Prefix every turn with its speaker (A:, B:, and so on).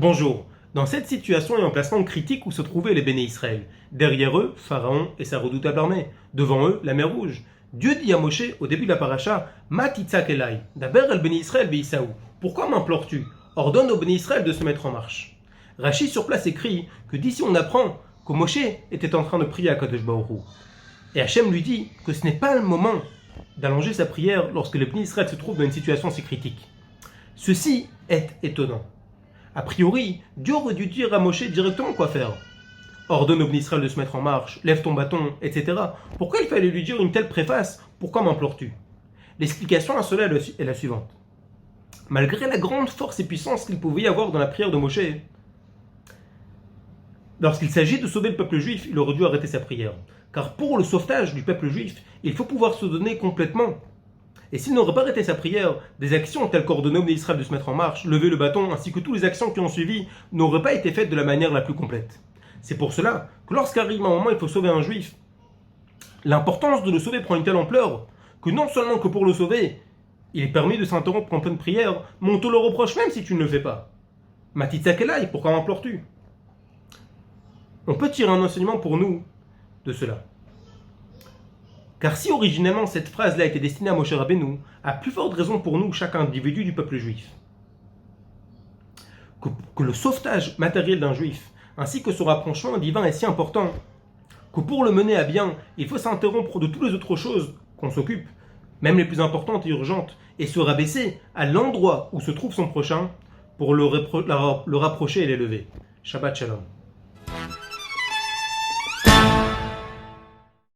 A: Bonjour. Dans cette situation et emplacement critique où se trouvaient les béné Israël, derrière eux, Pharaon et sa redoutable armée, devant eux, la mer Rouge, Dieu dit à Moshe, au début de la paracha, Ma titzak elai, daber el béné Israël beisaou. Pourquoi m'implores-tu? Ordonne aux béné Israël de se mettre en marche. Rachi sur place écrit que d'ici on apprend que Moshe était en train de prier à Kadosh Baruch Hu. Et Hachem lui dit que ce n'est pas le moment d'allonger sa prière lorsque les béné Israël se trouvent dans une situation si critique. Ceci est étonnant. A priori, Dieu aurait dû dire à Moshe directement quoi faire. Ordonne au béné Israël de se mettre en marche, lève ton bâton, etc. Pourquoi il fallait lui dire une telle préface? Pourquoi m'implores-tu? L'explication à cela est la suivante. Malgré la grande force et puissance qu'il pouvait y avoir dans la prière de Moshe, lorsqu'il s'agit de sauver le peuple juif, il aurait dû arrêter sa prière. Car pour le sauvetage du peuple juif, il faut pouvoir se donner complètement. Et s'il n'aurait pas arrêté sa prière, des actions telles qu'ordonner au béné Israël de se mettre en marche, lever le bâton, ainsi que toutes les actions qui ont suivi, n'auraient pas été faites de la manière la plus complète. C'est pour cela que lorsqu'arrive un moment où il faut sauver un juif, l'importance de le sauver prend une telle ampleur que non seulement que pour le sauver, il est permis de s'interrompre en pleine prière, mais on te le reproche même si tu ne le fais pas. Ma titzak elai, pourquoi m'implores-tu? On peut tirer un enseignement pour nous de cela. Car si originellement cette phrase-là était destinée à Moshe Rabbeinu, à plus forte raison pour nous, chaque individu du peuple juif, que le sauvetage matériel d'un juif, ainsi que son rapprochement divin est si important, que pour le mener à bien, il faut s'interrompre de toutes les autres choses qu'on s'occupe, même les plus importantes et urgentes, et se rabaisser à l'endroit où se trouve son prochain pour le rapprocher et l'élever. Shabbat Shalom.